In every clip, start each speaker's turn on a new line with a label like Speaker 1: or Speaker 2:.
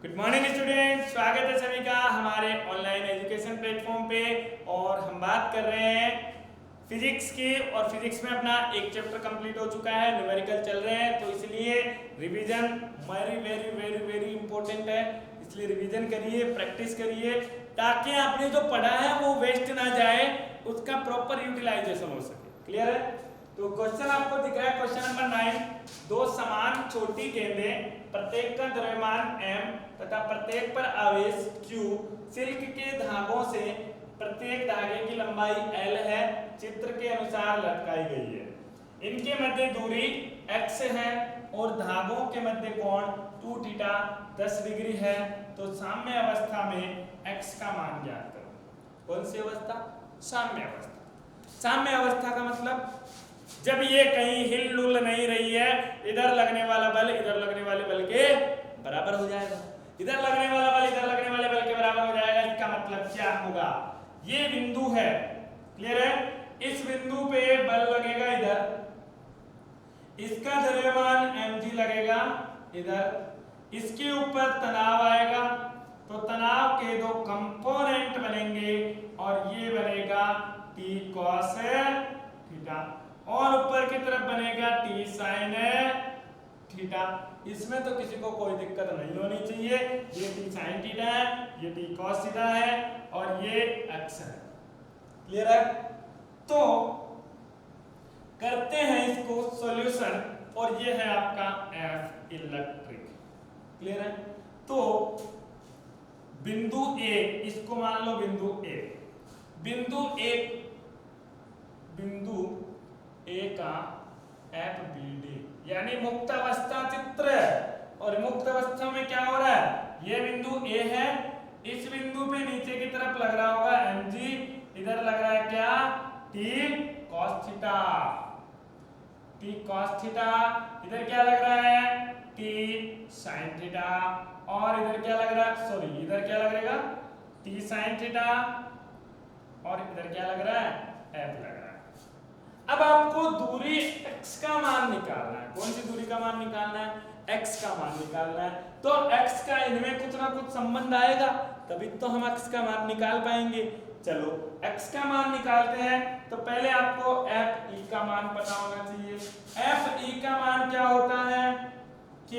Speaker 1: Good morning student, स्वागत है सभी का हमारे ऑनलाइन एजुकेशन प्लेटफॉर्म पे। और हम बात कर रहे हैं फिजिक्स की, और फिजिक्स में अपना एक चैप्टर कंप्लीट हो चुका है, न्यूमेरिकल चल रहे हैं, तो इसलिए revision very very very very important है। इसलिए रिवीजन करिए, प्रैक्टिस करिए, ताकि आपने जो पढ़ा है वो वेस्ट ना जाए, उसका प्रॉपर यूटिलाइजेशन हो सके। क्लियर है? तो क्वेश्चन आपको दिख रहा है, क्वेश्चन नंबर 9। दो समान छोटी गेंदें, प्रत्येक का द्रव्यमान m तथा प्रत्येक पर आवेश q, सिल्क के धागों से प्रत्येक धागे की लंबाई l है, चित्र के अनुसार लटकाई गई है। इनके मध्य दूरी x है और धागों के मध्य कोण 2 थीटा 10 डिग्री है। तो साम्य अवस्था में x का मान ज्ञात करो। कौन सी अवस्था? साम्य अवस्था। साम्य अवस्था का मतलब जब ये कहीं हिल डुल नहीं रही है, इधर लगने वाला बल इधर लगने वाले बल के बराबर हो जाएगा, इधर लगने वाला बल इधर लगने वाले बल के बराबर हो जाएगा। इसका मतलब क्या होगा? ये बिंदु है, क्लियर है? इस बिंदु पे बल लगेगा इधर, इसका द्रव्यमान mg लगेगा इधर, इसके ऊपर तनाव आएगा, तो तनाव के दो कंपोनेंट बनेंगे और ये बनेगा t cos थीटा, और ऊपर की तरफ बनेगा t sin थीटा। इसमें तो किसी को कोई दिक्कत नहीं होनी चाहिए। ये t sin थीटा है, ये t cos थीटा है और ये x है। क्लियर है? तो करते हैं इसको सॉल्यूशन, और ये है आपका F इलेक्ट्रिक। क्लियर है? तो बिंदु A, इसको मान लो बिंदु A, बिंदु A का FBD यानी मुक्त अवस्था चित्र। और मुक्त अवस्था में क्या हो रहा है? ये बिंदु A है, इस बिंदु पे नीचे की तरफ लग रहा होगा mg, इधर लग रहा है क्या? t cos theta, t cos theta, इधर क्या लग रहा है? t sin थीटा, और इधर क्या लग रहा है? सॉरी, इधर क्या लगेगा? t sin थीटा, और इधर क्या लग रहा है? f लग रहा है। अब आपको दूरी x का मान निकालना है। कौन सी दूरी का मान निकालना है? x का मान निकालना है। तो x का इनमें कुछ ना कुछ संबंध आएगा, तभी तो हम x का मान निकाल पाएंगे। चलो x का मान निकालते हैं। तो पहले आपको Fe का मान पता होना चाहिए। Fe का मान क्या होता है? K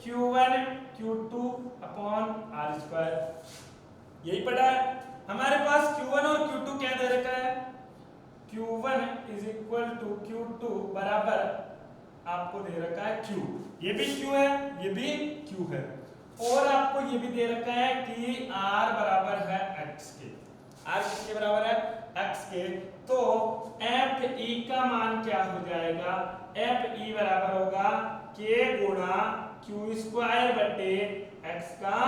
Speaker 1: Q1 Q2 upon R²। यही पढ़ा है हमारे पास। Q1 और Q2 क्या दे रखा है? Q1 is equal to Q2 बराबर आपको दे रखा है Q, ये भी Q है, ये भी Q है, और आपको ये भी दे रखा है कि R बराबर है X के। R किसके बराबर है? X के। तो Fe का मान क्या हो जाएगा? Fe बराबर होगा K गुणा Q स्क्वायर बटे X का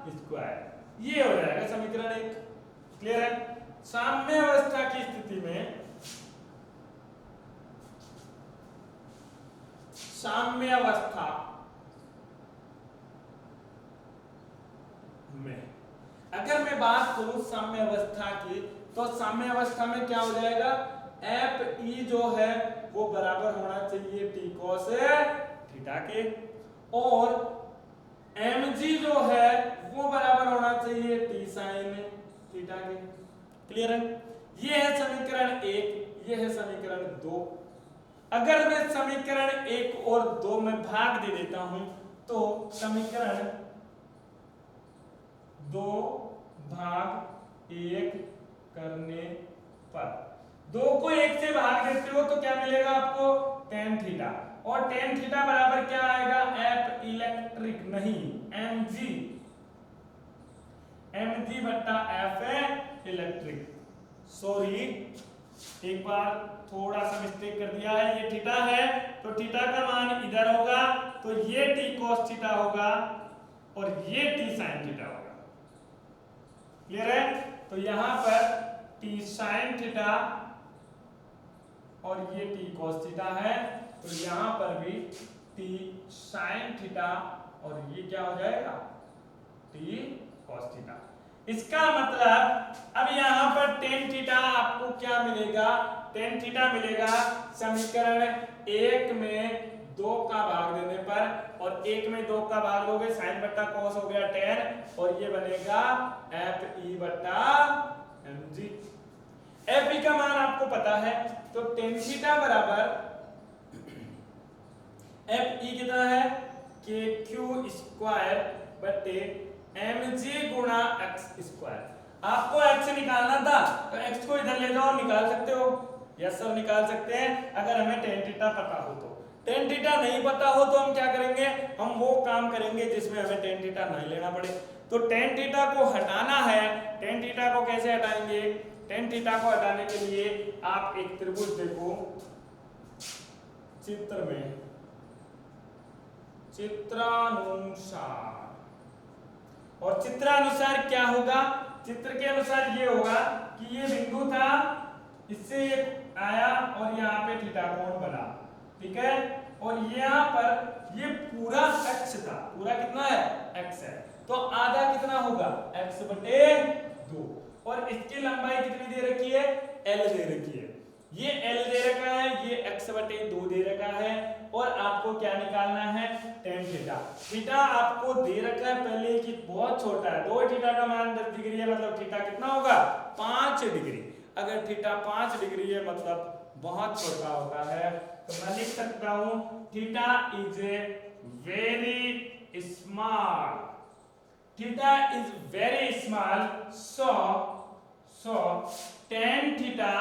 Speaker 1: स्क्वायर। ये हो जाएगा समीकरण 1। क्लियर है? साम्य अवस्था की स्थिति में, साम्य अवस्था में अगर मैं बात करूं साम्य अवस्था की, तो साम्य अवस्था में क्या हो जाएगा? Fe जो है वो बराबर होना चाहिए t cos थीटा के, और mg जो है वो बराबर होना चाहिए t sin थीटा के। क्लियर है? ये है समीकरण 1, ये है समीकरण 2। अगर मैं समीकरण 1 और 2 में भाग दे देता हूं, तो समीकरण 2 भाग 1 करने पर 2 को 1 से भाग देते हो तो क्या मिलेगा आपको? tan थीटा, और tan थीटा बराबर क्या आएगा? F इलेक्ट्रिक नहीं, mg बट्टा F इलेक्ट्रिक। सॉरी, एक बार थोड़ा सा मिस्टेक कर दिया है। ये थीटा है तो थीटा का मान इधर होगा, तो ये t cos थीटा होगा और ये t sin थीटा होगा। क्लियर है? तो यहां पर t sin थीटा और ये t cos थीटा है, तो यहां पर भी t sin थीटा और ये क्या हो जाएगा? t cos theta. इसका मतलब अब यहां पर tan थीटा आपको क्या मिलेगा? tan थीटा मिलेगा समीकरण 1 में 2 का भाग देने पर, और 1 में 2 का भाग दोगे साइन बट्टा कॉस हो गया tan, और ये बनेगा FE बट्टा mg। FE का मान आपको पता है, तो tan थीटा बराबर FE कितना है KQ स्क्वायर बटे mg गुणा x स्क्वायर। आपको x निकालना था तो x को इधर ले जाओ, निकाल सकते हो। यस सर निकाल सकते हैं, अगर हमें tan थीटा पता हो तो। tan थीटा नहीं पता हो तो हम क्या करेंगे, हम वो काम करेंगे जिसमें हमें tan थीटा नहीं लेना पड़े। तो tan थीटा को हटाना है, tan थीटा को कैसे हटाएंगे, tan थीटा को हटाने के लिए आप एक त्रिभुज देखो चित्र में, चित्रानुसार, और चित्रानुसार क्या होगा, चित्र के अनुसार ये होगा कि ये बिंदु था, इससे ये आया और यहाँ पे थीटा कोण बना, ठीक है, और यहाँ पर ये पूरा x था, पूरा कितना है x है, तो आधा कितना होगा x बटे 2, और इसकी लंबाई कितनी दे रखी है l दे रखी है, ये l दे रखा है, ये x बटे 2 दे रखा है, और आपको क्या निकालना है tan थीटा। थीटा आपको दे रखा है पहले कि बहुत छोटा है, 2 थीटा का मान 10 डिग्री है, मतलब थीटा कितना होगा 5 डिग्री। अगर थीटा 5 डिग्री है मतलब बहुत छोटा होता है, तो मैं लिख सकता हूं theta is a very small, theta is very small, so tan theta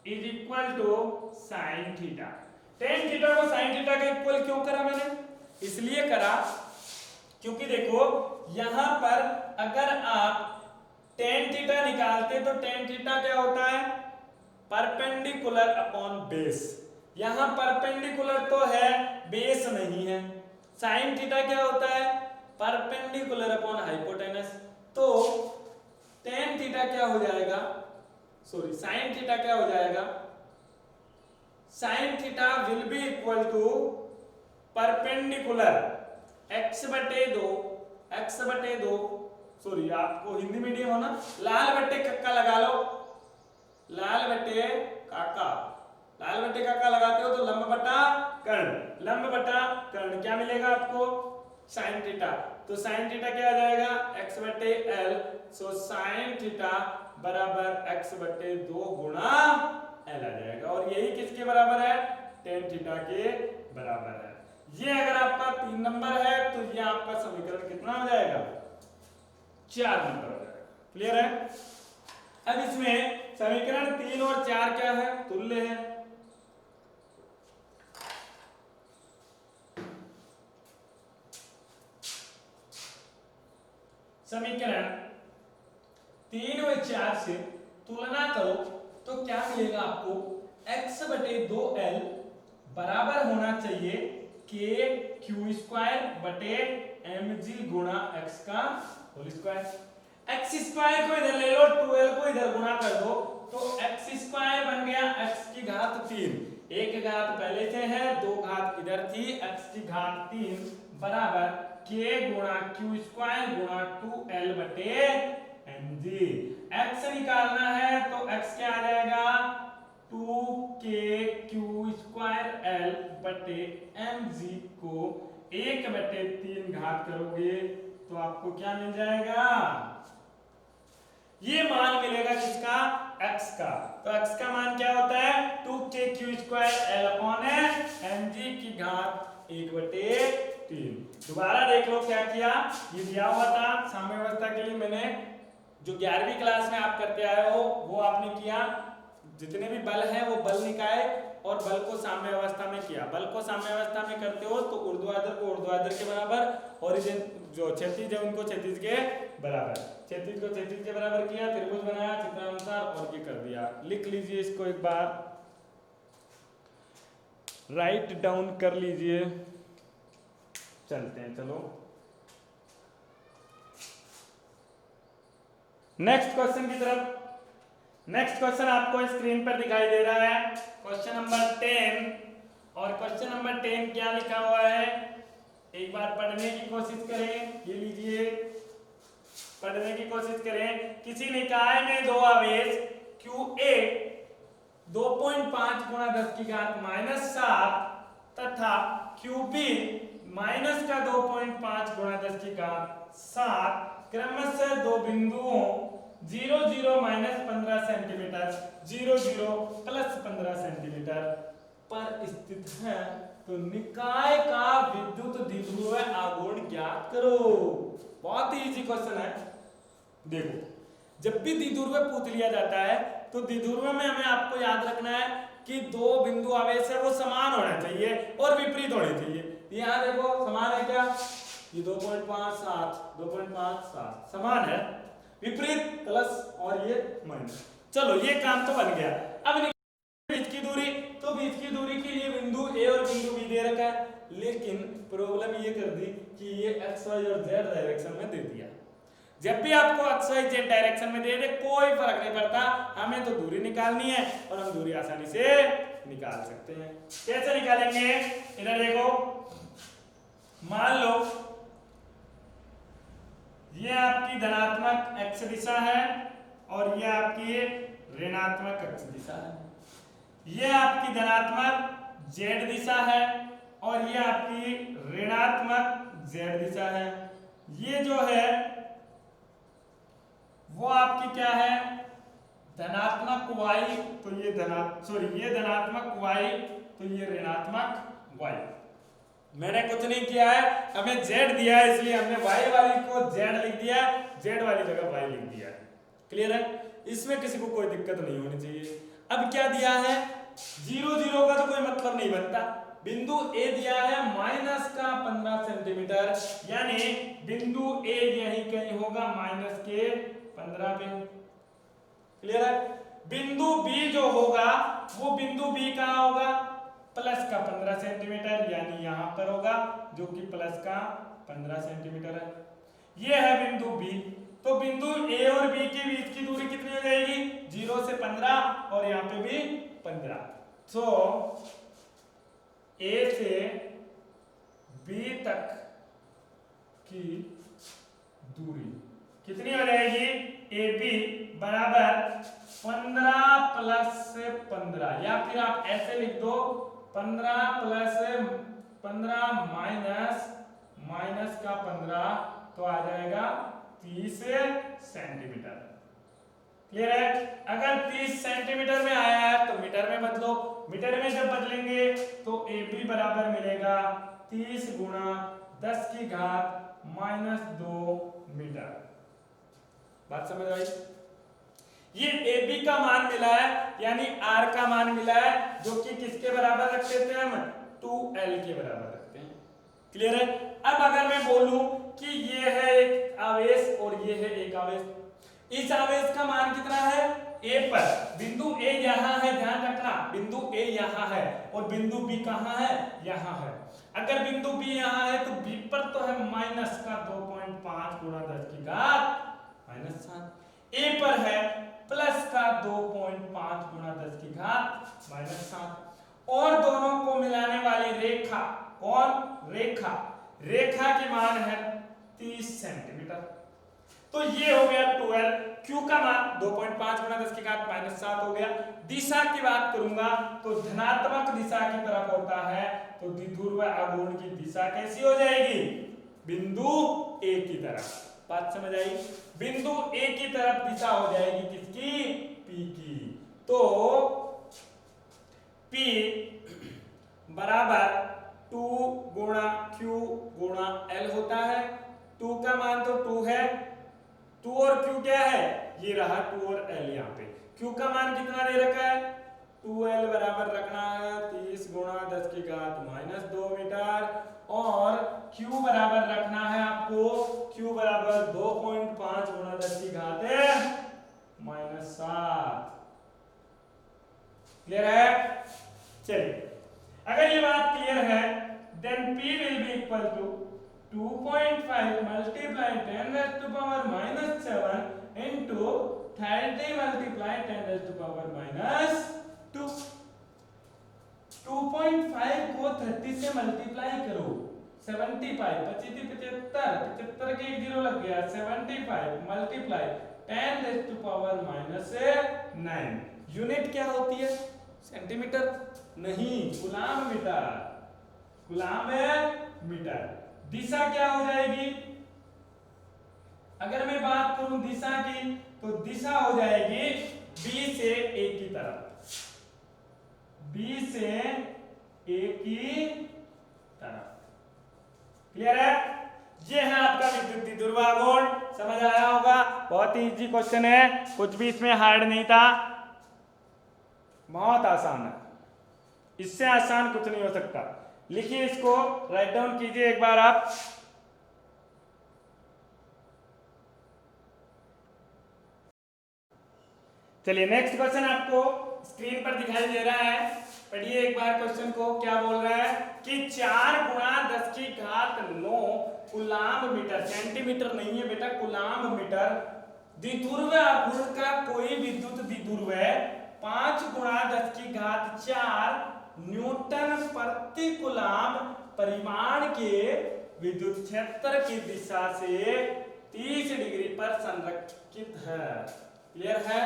Speaker 1: is equal to sine theta. tan theta को साइन थीटा का इक्वल क्यों करा मैंने, इसलिए करा क्योंकि देखो यहां पर अगर आप tan थीटा निकालते तो tan थीटा क्या होता है परपेंडिकुलर अपॉन बेस, यहां परपेंडिकुलर तो है बेस नहीं है। साइन थीटा क्या होता है परपेंडिकुलर अपॉन हाइपोटेनस, तो tan थीटा क्या हो जाएगा, सॉरी साइन थीटा क्या हो जाएगा, sine theta will be equal to perpendicular x बटे 2, सॉरी आपको हिंदी मीडियम हो ना, लाल बटे कक्का लगा लो, लाल बटे काका लगाते हो तो लंब बटा कर्ण, क्या मिलेगा आपको साइन थीटा, तो साइन थीटा क्या आ जाएगा x बटे l, सो साइन थीटा बराबर x बटे 2 गुणा l आ जाएगा, और यही किसके बराबर है tan थीटा के बराबर है। ये अगर आपका 3 नंबर है तो ये आपका समीकरण कितना हो जाएगा 4 नंबर हो जाएगा। क्लियर है। अब इसमें समीकरण 3 और 4 क्या है तुल्य है, समीकरण 3 और 4 से तुलना करो तो क्या मिलेगा आपको x बटे 2l बराबर होना चाहिए k q स्क्वायर बटे mg गुणा x का होल स्क्वायर। x स्क्वायर को इधर ले लो, 2l को इधर गुणा कर दो, तो x स्क्वायर बन गया x की घात 3, एक घात पहले से है, 2 घात इधर थी, x की घात 3 बराबर k गुणा q स्क्वायर गुणा 2l बटे mg। x निकालना है तो x क्या आ जाएगा 2kq स्क्वायर l बटे mg को 1 बटे 3 घात करोगे तो आपको क्या मिल जाएगा, ये मान मिलेगा किसका x का, तो x का मान क्या होता है 2kq square l upon mg की घात 1 बटे 3। दोबारा देख लो क्या किया, ये दिया हुआ था साम्य अवस्था के लिए, मैंने जो 11वीं क्लास में आप करते आए हो वो आपने किया, जितने भी बल हैं वो बल निकाय और बल को साम्य अवस्था में किया। बल को साम्य अवस्था में करते हो तो ऊर्ध्वाधर को ऊर्ध्वाधर के बराबर, ओरिजिन जो क्षैतिज है उनको क्षैतिज के बराबर, क्षैतिज को क्षैतिज के बराबर किया, त्रिभुज बनाया चित्रानुसार और ये कर दिया। लिख लीजिए इसको एक बार, राइट डाउन कर लीजिए, चलते हैं चलो नेक्स्ट क्वेश्चन की तरफ। नेक्स्ट क्वेश्चन आपको स्क्रीन पर दिखाई दे रहा है, क्वेश्चन नंबर 10, और क्वेश्चन नंबर 10 क्या लिखा हुआ है एक बार पढ़ने की कोशिश करें, ये लीजिए पढ़ने की कोशिश करें। किसी निकाय में दो आवेश QA 2.5 गुणा 10 की घात -7 तथा QP माइनस का 2.5 गुणा 10 की घात 7 क्रमशः दो बिंदुओं 0 0 माइनस 15 सेंटीमीटर 0 0 प्लस 15 सेंटीमीटर पर स्थित है, तो निकाय का विद्युत द्विध्रुव आघूर्ण ज्ञात करो। बहुत ही इजी क्वेश्चन है। देखो, जब भी द्विध्रुव पूछ लिया जाता है तो द्विध्रुव में हमें आपको याद रखना है कि दो बिंदु आवेश है वो समान होना चाहिए और विपरीत होने चाहिए। यहाँ देखो समान है क्या, ये 2.5 7 2.5 7 समान है, विपरीत प्लस और ये माइनस। चलो ये काम तो बन गया। अब बीच की दूरी, तो बीच की दूरी के लिए बिंदु ए और बिंदु बी दे रखा है, लेकिन प्रॉब्लम ये कर दी कि ये एक्स वाई और जेड डायरेक्शन में दे दिया। जब भी आपको एक्स वाई जेड डायरेक्शन में दे दे कोई फर्क नहीं पड़ता, हमें तो दूरी निकालनी है और हम दूरी आसानी से निकाल सकते हैं। कैसे निकालेंगे, इधर देखो, मान लो ये आपकी धनात्मक एक्स दिशा है और ये आपकी ऋणात्मक एक्स दिशा है। ये आपकी धनात्मक जेड दिशा है और ये आपकी ऋणात्मक जेड दिशा है। ये जो है वो आपकी क्या है, धनात्मक y, तो ये ये धनात्मक y, तो ये ऋणात्मक y। मैंने कुछ नहीं किया है, हमें z दिया है इसलिए हमने y वाली को z लिख दिया, z वाली जगह y लिख दिया है। क्लियर है, इसमें किसी को कोई दिक्कत नहीं होनी चाहिए। अब क्या दिया है, 0 0 का तो कोई मतलब नहीं बनता। बिंदु A दिया है माइनस का 15 सेंटीमीटर, यानी बिंदु A यही कहीं होगा माइनस के 15 पे। क्लियर है। बिंदु B जो होगा वो बिंदु B कहाँ होगा, प्लस का 15 सेंटीमीटर, यानी यहां पर होगा जो कि प्लस का 15 सेंटीमीटर है। ये है बिंदु B। तो बिंदु A और B के बीच की दूरी कितनी हो जाएगी, 0 से 15 और यहाँ पे भी 15। तो A से B तक की दूरी कितनी हो जाएगी, AB बराबर 15 प्लस 15, या फिर आप ऐसे लिख दो 15 प्लस 15 माइनस का 15, तो आ जाएगा 30 सेंटीमीटर। क्लियर है। अगर 30 सेंटीमीटर में आया है तो मीटर में बदलो, मीटर में जब बदलेंगे तो AB बराबर मिलेगा 30 गुणा 10 की घात -2 मीटर। बात समझ आई। ये AB का मान मिला है, यानी R का मान मिला है, जो कि किसके बराबर रखते थे हम, 2L के बराबर रखते हैं। क्लियर है। अब अगर मैं बोलूं कि ये है एक आवेश और ये है एक आवेश, इस आवेश का मान कितना है, A पर, बिंदु A यहाँ है, ध्यान रखना बिंदु A यहाँ है और बिंदु B कहाँ है, यहाँ है। अगर बिंदु B यहाँ है तो B पर तो है माइनस का 2.5 गुणा 10 की घात -7, A पर है प्लस का 2.5 गुणा 10 की घात -7, और दोनों को मिलाने वाली रेखा, कौन, रेखा के मान है 30 सेंटीमीटर। तो ये हो गया 12, Q का मान 2.5 गुणा 10 की घात -7 हो गया। दिशा की बात करूंगा तो धनात्मक दिशा की तरफ होता है, तो द्विध्रुव आघूर्ण की दिशा कैसी हो जाएगी, बिंदु A की तरफ। बात समझ आई। बिंदु A की तरफ दिशा हो जाएगी किसकी, P की। तो P बराबर 2 गुणा Q गुणा L होता है। 2 का मान तो 2 है, 2 और Q क्या है, ये रहा 2 और L यहाँ पे। Q का मान कितना दे रखा है, 2L बराबर रखना है 30 गुणा 10 की घात -2 मीटर, और Q बराबर रखना है आपको, Q बराबर 2.5 गुणा 10 की घात -7। क्लियर है। चलिए, अगर ये बात क्लियर है, then P will be equal to 2.5 multiply 10 raised to power -7 into 30 multiply 10 raised to power -2। 2.5 को 30 से मल्टीप्लाई करो, 75 75 75 के एक जीरो लग गया, 75 multiply 10 raised to power -9। Unit क्या होती है, सेंटीमीटर नहीं, कूलम मीटर। Coulomb metre. दिशा क्या हो जाएगी, अगर मैं बात करूं दिशा की तो दिशा हो जाएगी बी से ए की तरफ, बी से ए की तरफ। क्लियर है? ये है आपका विद्युत ध्रुवागुण। समझ आया होगा, बहुत ही इजी क्वेश्चन है, कुछ भी इसमें हार्ड नहीं था, बहुत आसान है, इससे आसान कुछ नहीं हो सकता। लिखिए इसको, राइट डाउन कीजिए एक बार आप। चलिए नेक्स्ट क्वेश्चन आपको स्क्रीन पर दिखाई दे रहा है, पढ़िए एक बार क्वेश्चन को। क्या बोल रहा है कि 4 गुणा 10 की घात 9 कूलाम मीटर, सेंटीमीटर नहीं है बेटा, कूलाम मीटर, द्विध्रुव आघूर्ण का कोई विद्युत द्विध्रुव है 5 गुणा 10 की घात 4 न्यूटन प्रति कूलाम परिमाण के विद्युत क्षेत्र की दिशा से 30 डिग्री पर संरेखित है। क्लियर है?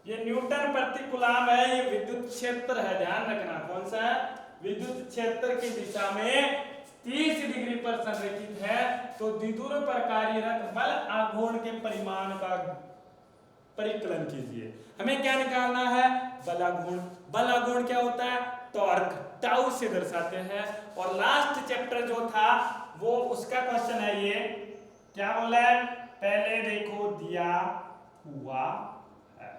Speaker 1: ये न्यूटन प्रति कूलाम है, ये विद्युत क्षेत्र है, ध्यान रखना कौन सा है, विद्युत क्षेत्र की दिशा में 30 डिग्री पर संरेखित है। तो द्विध्रुव पर कार्यरत बल आघूर्ण के परिमाण का परिकलन कीजिए। हमें क्या निकालना है, बल आघूर्ण। बल आघूर्ण क्या होता है, टॉर्क, टाउ से दर्शाते हैं। और लास्ट चैप्टर जो था वो उसका क्वेश्चन है, ये क्या बोला है, पहले देखो दिया हुआ है,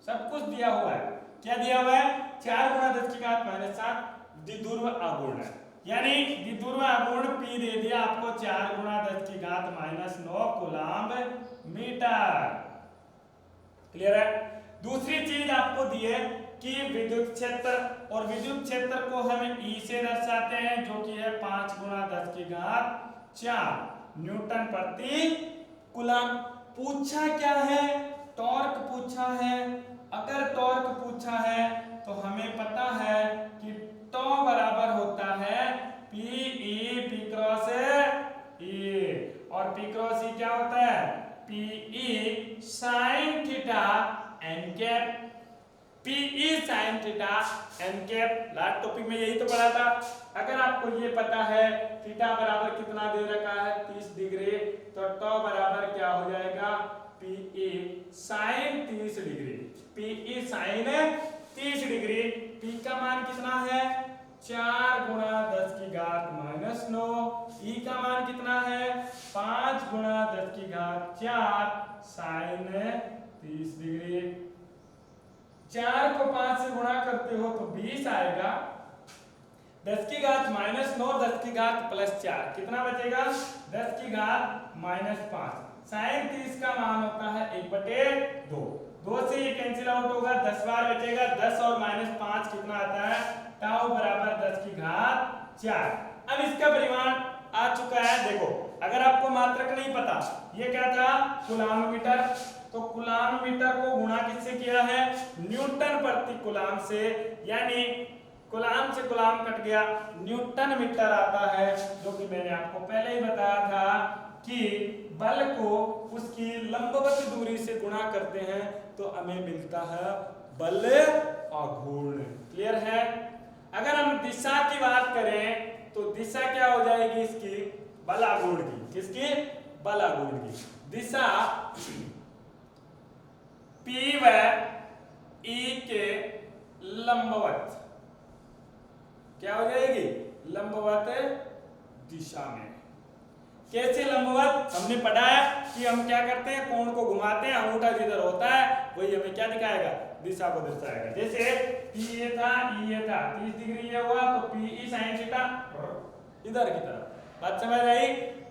Speaker 1: सब कुछ दिया हुआ है। क्या दिया हुआ है, 4 गुणा 10 की घात -7 द्विध्रुव आघूर्ण है, यानी द्विध्रुव आघूर्ण P दे दिया आपको 4 गुणा 10 की घात -9 कूलाम मीटर। क्लियर है? दूसरी चीज आपको दी है कि विद्युत क्षेत्र, और विद्युत क्षेत्र को हम E से दर्शाते हैं जो कि है 5 गुणा 10 की घात 4 न्यूटन प्रति कूलाम। पूछा क्या है, टॉर्क पूछा है। अगर टॉर्क पूछा है तो हमें पता है कि टॉ बराबर होता है P क्रॉस E, और P क्रॉस E क्या होता है, PE sine theta n cap, PE sine theta n cap. Last topic में यही तो पढ़ा था। अगर आपको ये पता है थीटा बराबर कितना दे रखा है 30 डिग्री, तो टॉ बराबर क्या हो जाएगा, PE sine 30 degree, PE sine 30 degree. P का मान कितना है, 4 गुणा 10 की घात -9, E का मान कितना है, 5 गुणा 10 की घात 4 साइन 30 डिग्री। 4 को 5 से गुणा करते हो तो 20 आएगा, 10 की घात -9 10 की घात +4 कितना बचेगा, 10 की घात -5। साइन 30 का मान होता है 1/2, 2 से ये कैंसिल आउट होगा, 10 बार बचेगा, 10 और -5 कितना आता है, टाउ बराबर 10 की घात 4। अब इसका परिमाण आ चुका है। देखो अगर आपको मात्रक नहीं पता, ये क्या था, कूलाम मीटर, तो कूलाम मीटर को गुणा किससे किया है, न्यूटन प्रति कूलाम से, यानी कूलाम से कूलाम कट गया, न्यूटन मीटर आता है, जो कि मैंने आपको पहले ही बताया था कि बल को उसकी लंबवत दूरी से गुणा करते हैं तो हमें मिलता है बल आघूर्ण। क्लियर है? अगर हम दिशा की बात करें तो दिशा क्या हो जाएगी इसकी, बल आघूर्ण की, किसकी, बल आघूर्ण की दिशा P व E के लंबवत क्या हो जाएगी, लंबवत दिशा में। कैसे लंबवत, हमने पढ़ा है कि हम क्या करते हैं, कोण को घुमाते हैं, अंगूठा जिधर होता है वही हमें क्या दिखाएगा, दिशा को दर्शाएगा। जैसे P ये था, E ये था, 30 डिग्री ये हुआ तो PE साइन थीटा इधर की तरफ। बात समझ आई?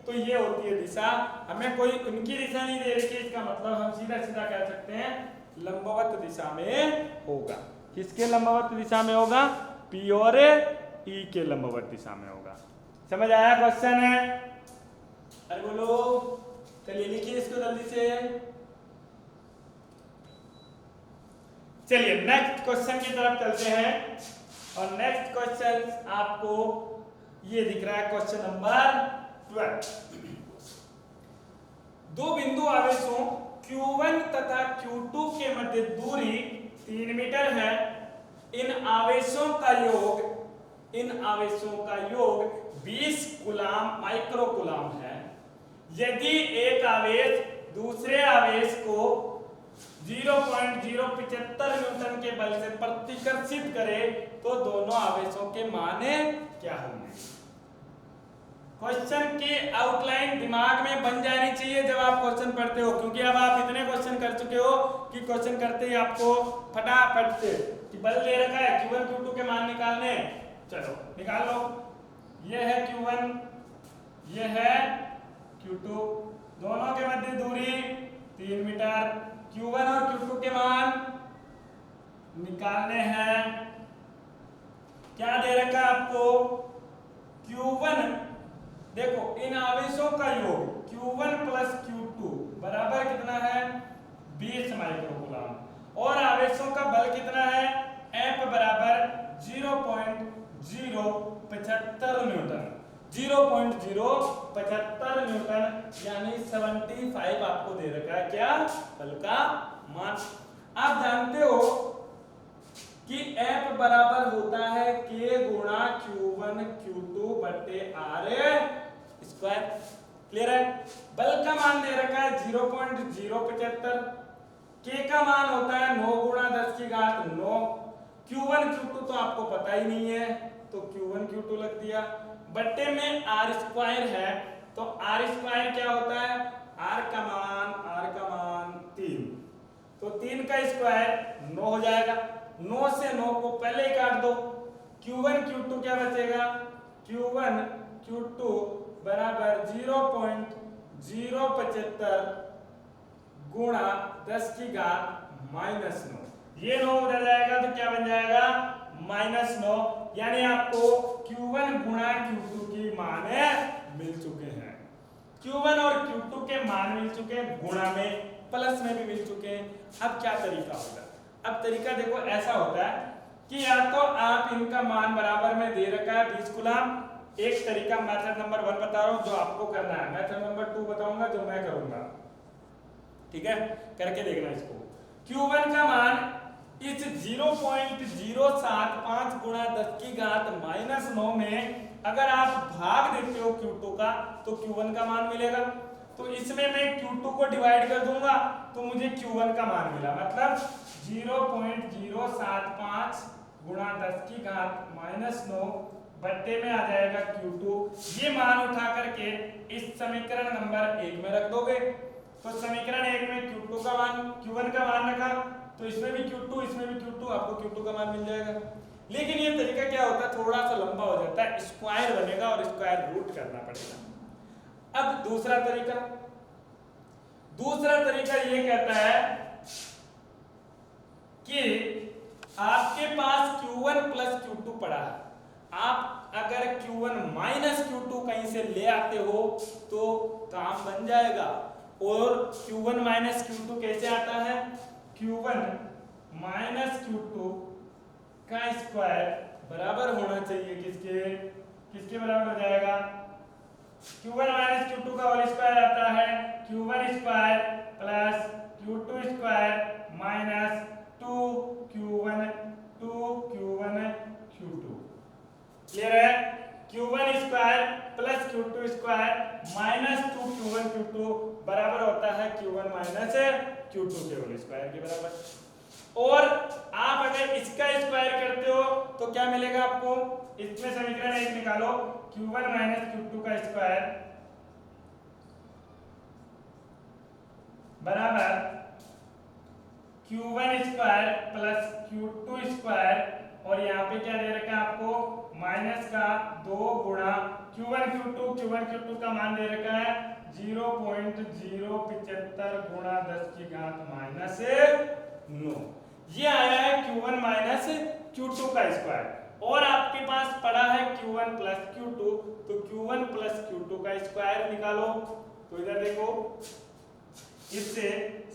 Speaker 1: तो ये होती है दिशा। हमें कोई उनकी दिशा नहीं दे रही, इसका मतलब हम सीधा सीधा कह सकते हैं लंबवत दिशा में होगा। किसके लंबवत दिशा में होगा, P और E के लंबवत दिशा में होगा। समझ आया क्वेश्चन है? अरे बोलो, चलिए लिखिए इसको जल्दी से। चलिए नेक्स्ट क्वेश्चन की तरफ चलते हैं, और नेक्स्ट क्वेश्चन आपको ये दिख रहा है, क्वेश्चन नंबर 12। दो बिंदु आवेशों Q1 तथा Q2 के मध्य दूरी 3 मीटर है। इन आवेशों का योग इन आवेशों का योग 20 कूलाम माइक्रो कूलाम है। यदि एक आवेश दूसरे आवेश को 0.075 न्यूटन के बल से प्रतिकर्षित करे तो दोनों आवेशों के मान क्या होंगे। क्वेश्चन की आउटलाइन दिमाग में बन जानी चाहिए जब आप क्वेश्चन पढ़ते हो, क्योंकि अब आप इतने क्वेश्चन कर चुके हो कि क्वेश्चन करते ही आपको फटाफट से कि बल दे रखा है Q1 Q2 के मान निकालने, चलो निकाल लो। ये है Q1, ये है Q2, दोनों के मध्य दूरी 3 मीटर। Q1 और Q2 के मान निकालने हैं। क्या दे रखा है आपको? Q1, देखो इन आवेशों का योग Q1 प्लस Q2 बराबर कितना है? 20 माइक्रो कूलाम। और आवेशों का बल कितना है? F बराबर 0.075 न्यूटन, 0.075 न्यूटन यानी 75 आपको दे रखा है क्या? बल का मान। आप जानते हो कि F बराबर होता है K गुणा Q1 Q2 बटे R स्क्वायर। क्लियर है? बल का मान दे रखा है 0.075, K का मान होता है 9 गुणा 10 की घात 9। Q1 Q2 तो आपको पता ही नहीं है तो Q1 Q2 लग दिया, बट्टे में R स्क्वायर है तो R स्क्वायर क्या होता है? R का मान 3, तो 3 का स्क्वायर 9 हो जाएगा। 9 से 9 को पहले ही काट दो। Q1 Q2 क्या बचेगा? Q1 Q2 बराबर 0.075 गुणा 10 की घात -9। ये 9 उधर जाएगा तो क्या बन जाएगा? -9, यानी आपको Q1 गुणा Q2 की मान मिल चुके हैं। Q1 और Q2 के मान मिल चुके हैं, गुणा में प्लस में भी मिल चुके हैं। अब क्या तरीका होगा? अब तरीका देखो ऐसा होता है कि या तो आप इनका मान बराबर में दे रखा है 20 कूलाम, एक तरीका मेथड नंबर 1 बता रहा हूं जो आपको करना है, मेथड नंबर 2 बताऊंगा जो मैं करूंगा। ठीक है, करके देखना इसको। Q1 का मान इस 0.075 गुणा 10 की घात -9 में अगर आप भाग देते हो Q2 का तो Q1 का मान मिलेगा। तो इसमें मैं Q2 को डिवाइड कर दूंगा तो मुझे Q1 का मान मिला, मतलब 0.075 गुणा 10 की घात -9 बट्टे में आ जाएगा Q2। ये मान उठा करके इस समीकरण नंबर 1 में रख दोगे तो समीकरण 1 में Q2 का मान Q1 का मान रखा तो इसमें भी Q2 इसमें भी Q2, आपको Q2 का मान मिल जाएगा। लेकिन ये तरीका क्या होता है, थोड़ा सा लंबा हो जाता है, स्क्वायर बनेगा और स्क्वायर रूट करना पड़ेगा। अब दूसरा तरीका ये कहता है कि आपके पास Q1 प्लस Q2 पड़ा है, आप अगर Q1 माइनस Q2 कहीं से ले आते हो तो काम बन जाएगा। और Q1 माइनस Q2 कैसे आता है? Q1 माइनस Q2 का स्क्वायर बराबर होना चाहिए किसके बराबर हो जाएगा? Q1 माइनस Q2 का होल स्क्वायर आता है Q1 square plus Q2 square minus 2Q1 Q2। Clear है? Q1 square plus Q2 square minus 2Q1 Q2 बराबर होता है Q1 माइनस Q2 के होल स्क्वायर के बराबर। और आप अगर इसका स्क्वायर करते हो तो क्या मिलेगा आपको? इसमें समीकरण 1 निकालो, Q1 माइनस Q2 का स्क्वायर बराबर Q1 square plus Q2 square और यहाँ पे क्या दे रखा है आपको? माइनस का 2 गुणा Q1 Q2 का मान दे रखा है 0.075 गुणा 10 की घात -9। ये आया है Q1 माइनस Q2 का स्क्वायर। और आपके पास पड़ा है Q1 प्लस Q2, तो Q1 प्लस Q2 का स्क्वायर निकालो। तो इधर देखो, इससे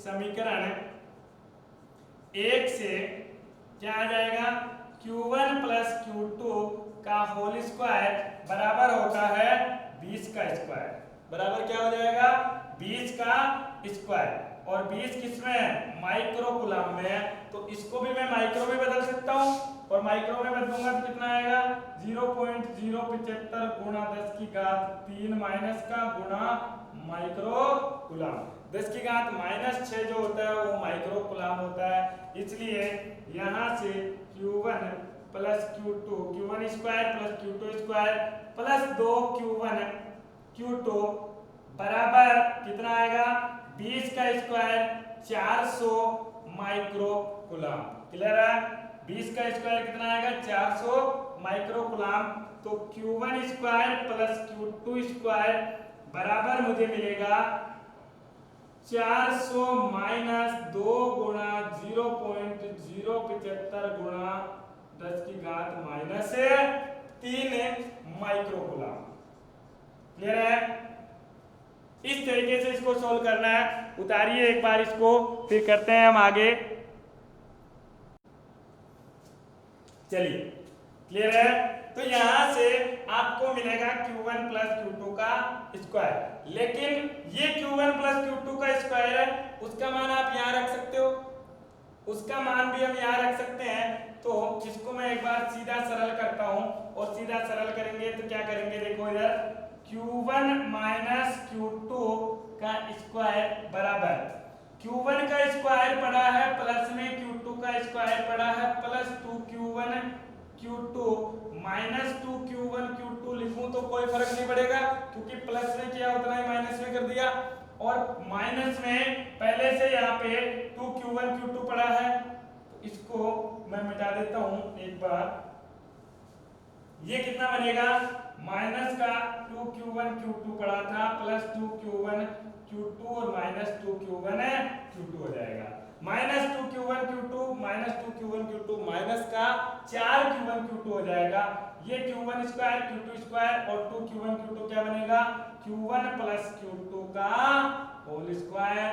Speaker 1: समीकरण 1 से क्या आ जाएगा? Q1 प्लस Q2 का होल स्क्वायर बराबर होता है 20 का स्क्वायर। बराबर क्या हो जाएगा? 20 का स्क्वायर। और 20 किसमें माइक्रो कूलम में है, तो इसको भी मैं माइक्रो में बदल सकता हूँ और माइक्रो में बदलूंगा तो कितना आएगा 0.075 गुणा 10 की घात 3 माइनस का गुणा माइक्रो कूलम। 10 की घात -6 जो होता है वो माइक्रो कूलम होता है, इसलिए यहाँ से Q1 plus Q2 Q1 square plus Q2 square plus 2 Q2 बराबर कितना आएगा 20 का स्क्वायर 400 माइक्रो कूलम। क्लियर है? 20 का स्क्वायर कितना आएगा 400 माइक्रो कूलम। तो Q1 square plus Q2 square बराबर मुझे मिलेगा 400 माइनस 2 गुणा 0.075 गुणा 10 की घात -3 माइक्रो कूलम। क्लियर है? इस तरीके से इसको सोल्व करना है। उतारिए एक बार इसको, फिर करते हैं हम आगे। चलिए, क्लियर है? तो यहां से आपको मिलेगा Q1 प्लस Q2 का स्क्वायर, लेकिन ये Q1 प्लस Q2 का स्क्वायर है, उसका मान आप यहां रख सकते हो, उसका मान भी हम यहां रख सकते हैं। तो इसको मैं एक बार सीधा सरल करता हूं, और सीधा सरल करेंगे तो क्या करेंगे, देखो इधर Q1 माइनस Q2 का स्क्वायर बराबर Q1 का स्क्वायर पड़ा है प्लस में Q2 का स्क्वायर पड़ा है plus 2Q1 Q2 minus 2Q1 Q2 लिखूं तो कोई फर्क नहीं पड़ेगा, क्योंकि प्लस में किया उतना ही माइनस में कर दिया, और माइनस में पहले से यहाँ पे 2Q1 Q2 पड़ा है, तो इसको मैं मिटा देता हूं एक बार। ये कितना बनेगा माइनस का 2Q1 Q2 पड़ा था प्लस 2Q1 Q2 और माइनस 2Q1 Q2 हो जाएगा। Minus 2Q1 Q2 minus 2Q1 Q2 minus का 4Q1 Q2 हो जाएगा। ये Q1 स्क्वायर Q2 स्क्वायर और 2Q1 Q2 क्या बनेगा Q1 प्लस Q2 का होल स्क्वायर,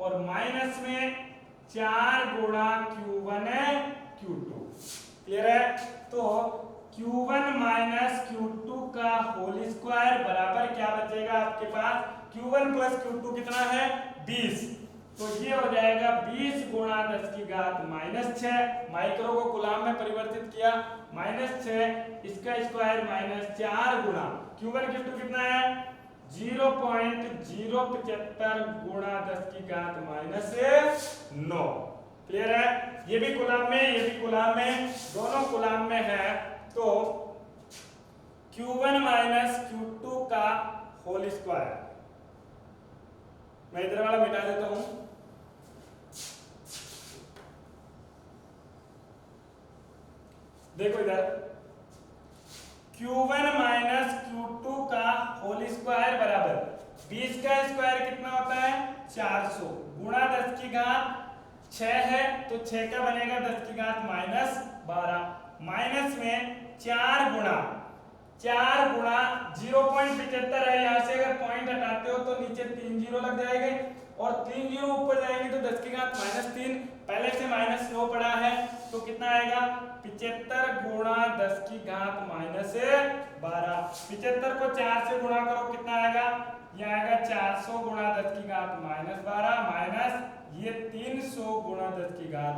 Speaker 1: और माइनस में 4 गुणा Q1 Q2। क्लियर है? तो Q1 माइनस Q2 का होल स्क्वायर बराबर क्या बचेगा आपके पास, Q1 प्लस Q2 कितना है 20, तो ये हो जाएगा 20 गुणा 10 की घात -6, माइक्रो को कूलम में परिवर्तित किया -6, इसका स्क्वायर -4 गुणा Q1 Q2 कितना है 0.075 गुणा 10 की घात -9। क्लियर है? ये भी कूलम में, ये भी कूलम में, दोनों कूलम में है। तो Q1 माइनस Q2 का होल स्क्वायर, मैं इधर वाला मिटा देता हूं। देखो इधर Q1 माइनस Q2 का होल स्क्वायर बराबर 20 का स्क्वायर कितना होता है 400 गुणा 10 की घात 6 है, तो 6 का बनेगा 10 की घात -12, माइनस में 4 गुणा 0.75 है, यहाँ से अगर पॉइंट हटाते हो तो नीचे 3 जीरो लग जाएंगे, और 3 जीरो ऊपर जाएंगे तो 10 की घात -3, पहले से -9 पड़ा है, तो कितना आएगा 75 गुणा 10 की घात -12। 75 को 4 से गुणा करो कितना आएगा, ये आएगा 400 गुणा 10 की घात -12 माइनस ये 300 गुणा 10 की घात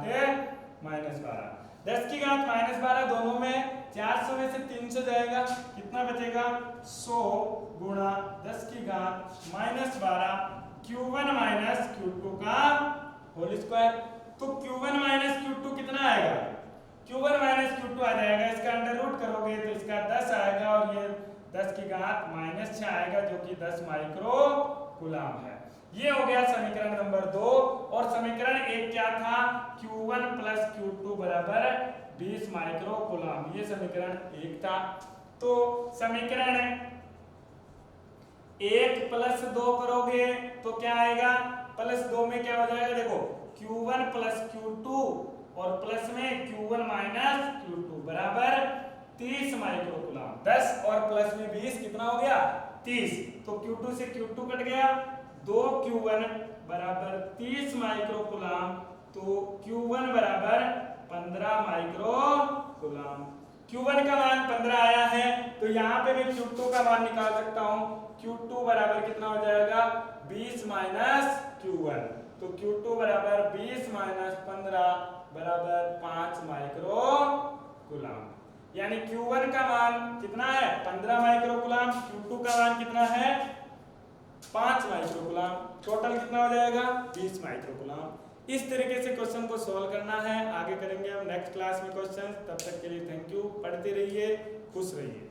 Speaker 1: -12। 10 की घात -12 दोनों में 400 में से 300 जाएगा, कितना बचेगा 100 गुणा 10 की घात -12 Q1 माइनस Q2 का होल स्क्वायर। तो Q1 माइनस Q2 कितना आएगा, Q1 माइनस Q2 आ जाएगा, इसका अंडर रूट करोगे तो इसका 10 आएगा, और ये 10 की घात -6 आएगा, जो कि 10 माइक्रो कूलम है। ये हो गया समीकरण नंबर 2। और समीकरण 1 क्या था, Q1 प्लस Q2 बराबर 20 माइक्रो कूलम, ये समीकरण 1 था। तो समीकरण 1 प्लस 2 करोगे तो क्या आएगा, प्लस 2 में क्या हो जाएगा, देखो Q1 प्लस Q2 और प्लस में Q1 माइनस Q2 बराबर 30 माइक्रो कूलम। 10 और प्लस में 20 कितना हो गया 30, तो Q2 से Q2 कट गया, 2Q1 बराबर 30 माइक्रो कूलम, तो Q1 बराबर 15 माइक्रो कूलम। Q1 का मान 15 आया है, तो यहाँ पे मैं Q2 का मान निकाल सकता हूँ। Q2 बराबर कितना हो जाएगा 20 माइनस Q1, तो Q2 बराबर 20 माइनस 15 बराबर 5 माइक्रो कूलम। यानी Q1 का मान कितना है 15 माइक्रो कूलम, Q2 का मान कितना है 5 माइक्रो कूलम, टोटल कितना हो जाएगा 20 माइक्रो कूलम। इस तरीके से क्वेश्चन को सॉल्व करना है। आगे करेंगे हम नेक्स्ट क्लास में क्वेश्चन। तब तक के लिए थैंक यू। पढ़ते रहिए, खुश रहिए।